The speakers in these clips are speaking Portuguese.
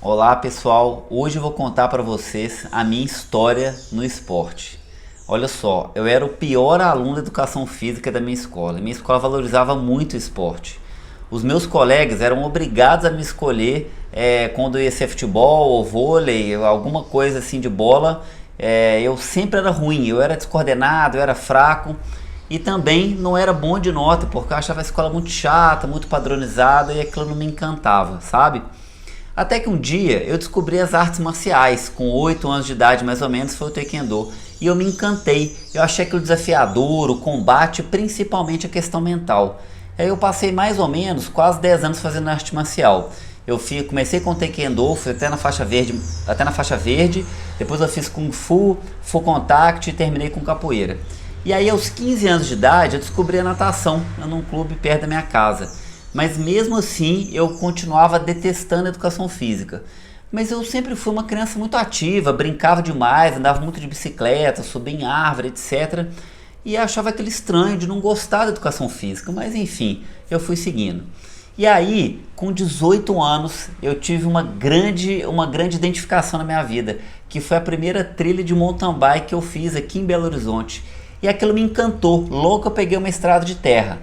Olá pessoal, hoje eu vou contar para vocês a minha história no esporte. Olha só, eu era o pior aluno da educação física da minha escola. Minha escola valorizava muito o esporte. Os meus colegas eram obrigados a me escolher quando ia ser futebol ou vôlei, alguma coisa assim de bola. Eu sempre era ruim, eu era descoordenado, eu era fraco e também não era bom de nota porque eu achava a escola muito chata, muito padronizada e aquilo não me encantava, sabe? Até que um dia eu descobri as artes marciais, com 8 anos de idade mais ou menos, foi o Taekwondo. E eu me encantei, eu achei aquilo desafiador, o combate, principalmente a questão mental. Aí eu passei mais ou menos quase 10 anos fazendo arte marcial. Comecei com Taekwondo, fui até na faixa verde, depois eu fiz Kung Fu, Full Contact e terminei com capoeira. E aí aos 15 anos de idade eu descobri a natação, num clube perto da minha casa. Mas mesmo assim eu continuava detestando a educação física. Mas eu sempre fui uma criança muito ativa, brincava demais, andava muito de bicicleta, subia em árvore, etc. E achava aquele estranho de não gostar da educação física, mas enfim, eu fui seguindo. E aí, com 18 anos, eu tive uma grande identificação na minha vida, que foi a primeira trilha de mountain bike que eu fiz aqui em Belo Horizonte. E aquilo me encantou, logo eu peguei uma estrada de terra.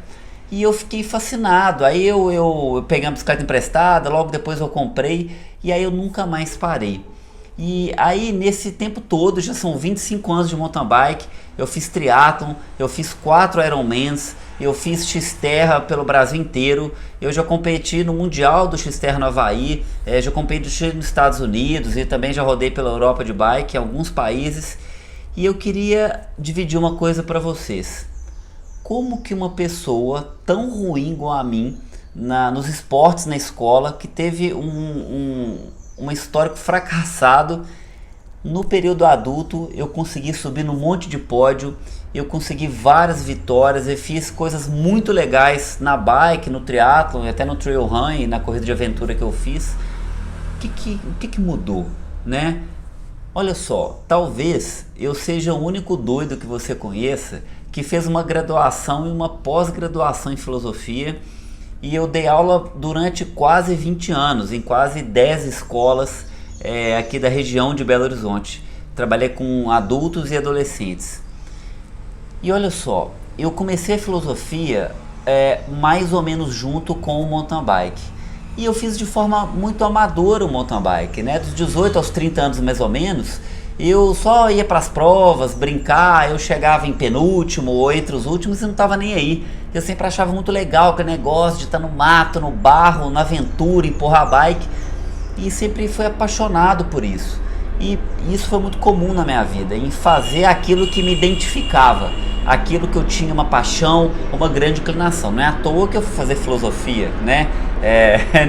E eu fiquei fascinado, aí eu peguei uma bicicleta emprestada, logo depois eu comprei e aí eu nunca mais parei. E aí nesse tempo todo, já são 25 anos de mountain bike, eu fiz triathlon, eu fiz 4 Ironmans, eu fiz X-Terra pelo Brasil inteiro, eu já competi no Mundial do X-Terra no Havaí, já competi nos Estados Unidos e também já rodei pela Europa de bike, em alguns países. E eu queria dividir uma coisa para vocês. Como que uma pessoa tão ruim igual a mim nos esportes na escola, que teve um histórico fracassado, no período adulto eu consegui subir num monte de pódio, eu consegui várias vitórias, eu fiz coisas muito legais na bike, no triatlon e até no trail run e na corrida de aventura que eu fiz. O que mudou, né? Olha só, talvez eu seja o único doido que você conheça que fez uma graduação e uma pós-graduação em filosofia, e eu dei aula durante quase 20 anos em quase 10 escolas aqui da região de Belo Horizonte. Trabalhei com adultos e adolescentes. E olha só, eu comecei a filosofia mais ou menos junto com o mountain bike. E eu fiz de forma muito amadora o mountain bike, né? Dos 18 aos 30 anos mais ou menos, eu só ia para as provas, brincar, eu chegava em penúltimo ou entre os últimos e não estava nem aí. Eu sempre achava muito legal aquele negócio de estar no mato, no barro, na aventura, empurrar a bike, e sempre fui apaixonado por isso. E isso foi muito comum na minha vida, em fazer aquilo que me identificava, aquilo que eu tinha uma paixão, uma grande inclinação. Não é à toa que eu fui fazer filosofia, né?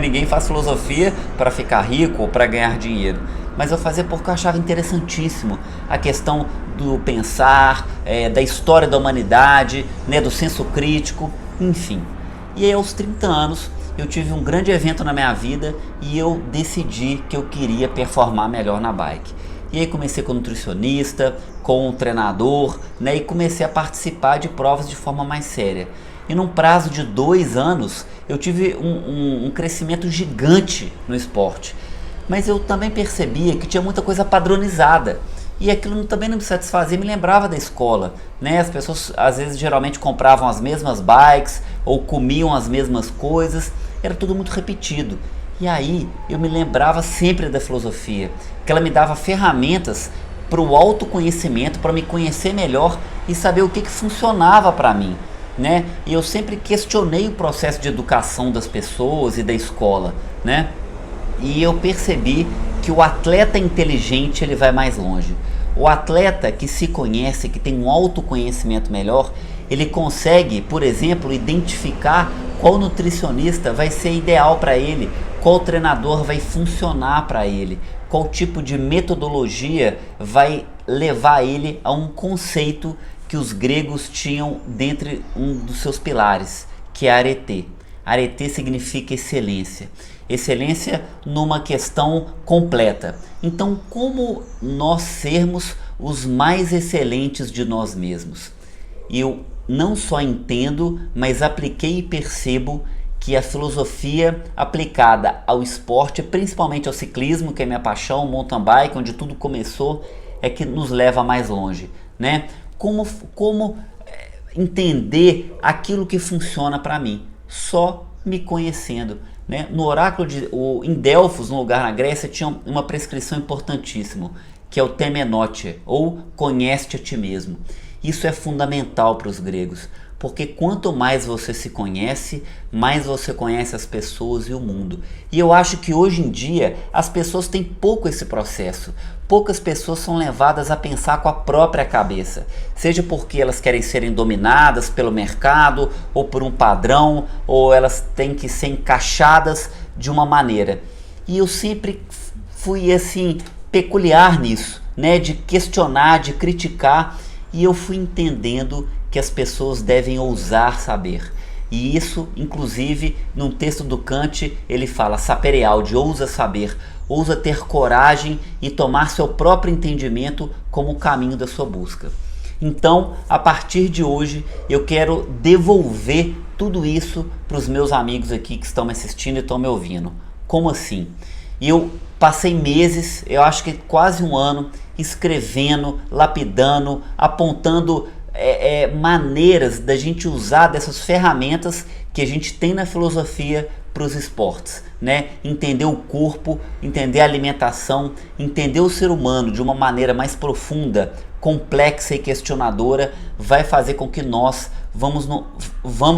Ninguém faz filosofia para ficar rico ou para ganhar dinheiro, mas eu fazia porque eu achava interessantíssimo a questão do pensar, da história da humanidade, né, do senso crítico, enfim. E aí aos 30 anos eu tive um grande evento na minha vida e eu decidi que eu queria performar melhor na bike. E aí comecei com nutricionista, com um treinador, né, e comecei a participar de provas de forma mais séria. E num prazo de 2 anos eu tive um crescimento gigante no esporte. Mas eu também percebia que tinha muita coisa padronizada. E aquilo também não me satisfazia, me lembrava da escola, né? As pessoas às vezes geralmente compravam as mesmas bikes ou comiam as mesmas coisas, era tudo muito repetido. E aí eu me lembrava sempre da filosofia, que ela me dava ferramentas para o autoconhecimento, para me conhecer melhor e saber o que funcionava para mim, né? E eu sempre questionei o processo de educação das pessoas e da escola, né? E eu percebi que o atleta inteligente ele vai mais longe. O atleta que se conhece, que tem um autoconhecimento melhor, ele consegue, por exemplo, identificar qual nutricionista vai ser ideal para ele, qual treinador vai funcionar para ele, qual tipo de metodologia vai levar ele a um conceito que os gregos tinham dentre um dos seus pilares, que é arete. Arete significa excelência. Excelência numa questão completa. Então, como nós sermos os mais excelentes de nós mesmos? Eu não só entendo, mas apliquei e percebo que que a filosofia aplicada ao esporte, principalmente ao ciclismo, que é minha paixão, mountain bike, onde tudo começou, é que nos leva mais longe, né? Como entender aquilo que funciona para mim? Só me conhecendo, né? No oráculo em Delfos, no lugar na Grécia, tinha uma prescrição importantíssima, que é o temenote, ou conhece-te a ti mesmo. Isso é fundamental para os gregos, porque quanto mais você se conhece, mais você conhece as pessoas e o mundo. E eu acho que hoje em dia as pessoas têm pouco esse processo. Poucas pessoas são levadas a pensar com a própria cabeça, seja porque elas querem serem dominadas pelo mercado, ou por um padrão, ou elas têm que ser encaixadas de uma maneira. E eu sempre fui assim, peculiar nisso, né? De questionar, de criticar, e eu fui entendendo que as pessoas devem ousar saber. E isso, inclusive, num texto do Kant, ele fala sapere aude, ousa saber, ousa ter coragem e tomar seu próprio entendimento como o caminho da sua busca. Então, a partir de hoje, eu quero devolver tudo isso para os meus amigos aqui que estão me assistindo e estão me ouvindo. Como assim? Eu passei meses, eu acho que quase um ano, escrevendo, lapidando, apontando maneiras da gente usar dessas ferramentas que a gente tem na filosofia para os esportes, né? Entender o corpo, entender a alimentação, entender o ser humano de uma maneira mais profunda, complexa e questionadora, vai fazer com que nós vamos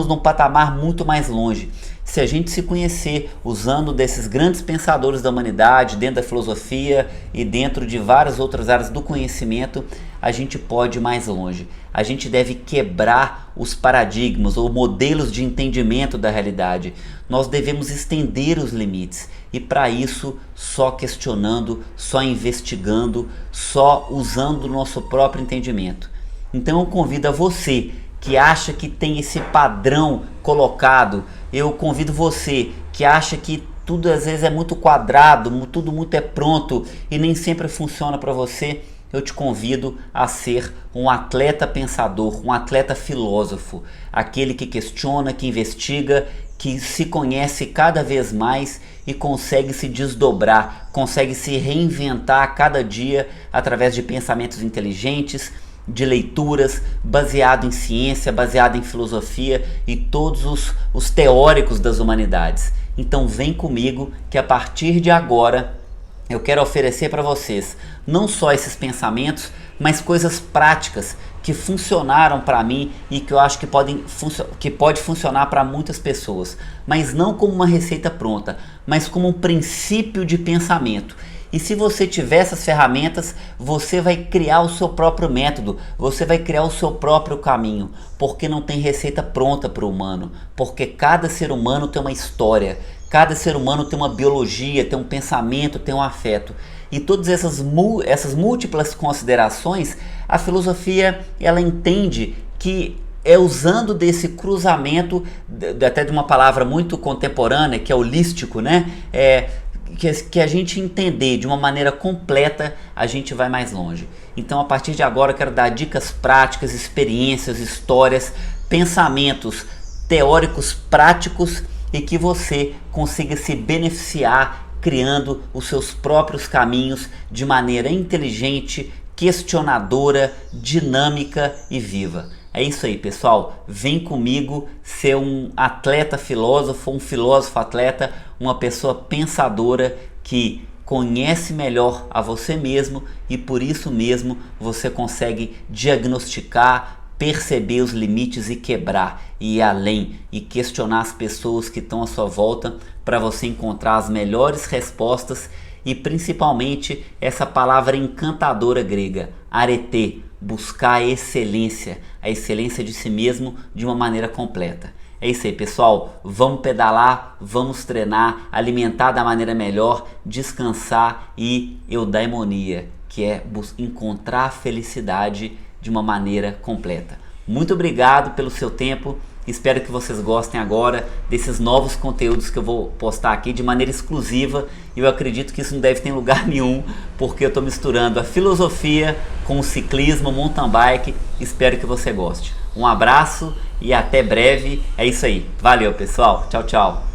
num patamar muito mais longe. Se a gente se conhecer usando desses grandes pensadores da humanidade, dentro da filosofia e dentro de várias outras áreas do conhecimento, a gente pode ir mais longe. A gente deve quebrar os paradigmas ou modelos de entendimento da realidade. Nós devemos estender os limites e para isso só questionando, só investigando, só usando o nosso próprio entendimento. Então eu convido a você que acha que tem esse padrão colocado, eu convido você que acha que tudo às vezes é muito quadrado, tudo muito é pronto e nem sempre funciona para você, eu te convido a ser um atleta pensador, um atleta filósofo, aquele que questiona, que investiga, que se conhece cada vez mais e consegue se desdobrar, consegue se reinventar a cada dia através de pensamentos inteligentes, de leituras, baseado em ciência, baseado em filosofia e todos os teóricos das humanidades. Então vem comigo que a partir de agora eu quero oferecer para vocês não só esses pensamentos, mas coisas práticas que funcionaram para mim e que eu acho que pode funcionar para muitas pessoas, mas não como uma receita pronta, mas como um princípio de pensamento. E se você tiver essas ferramentas, você vai criar o seu próprio método, você vai criar o seu próprio caminho, porque não tem receita pronta para o humano, porque cada ser humano tem uma história, cada ser humano tem uma biologia, tem um pensamento, tem um afeto. E todas essas múltiplas considerações, a filosofia ela entende que é usando desse cruzamento, até de uma palavra muito contemporânea, que é holístico, né? Que a gente entender de uma maneira completa, a gente vai mais longe. Então a partir de agora eu quero dar dicas práticas, experiências, histórias, pensamentos teóricos práticos e que você consiga se beneficiar criando os seus próprios caminhos de maneira inteligente, questionadora, dinâmica e viva. É isso aí, pessoal. Vem comigo ser um atleta filósofo, um filósofo atleta, uma pessoa pensadora que conhece melhor a você mesmo e por isso mesmo você consegue diagnosticar, perceber os limites e quebrar, e ir além e questionar as pessoas que estão à sua volta para você encontrar as melhores respostas e principalmente essa palavra encantadora grega, arete, buscar a excelência de si mesmo de uma maneira completa. É isso aí, pessoal, vamos pedalar, vamos treinar, alimentar da maneira melhor, descansar e eudaimonia, que é encontrar a felicidade de uma maneira completa. Muito obrigado pelo seu tempo, espero que vocês gostem agora desses novos conteúdos que eu vou postar aqui de maneira exclusiva e eu acredito que isso não deve ter em lugar nenhum, porque eu estou misturando a filosofia com o ciclismo, mountain bike, espero que você goste. Um abraço e até breve. É isso aí. Valeu, pessoal. Tchau, tchau.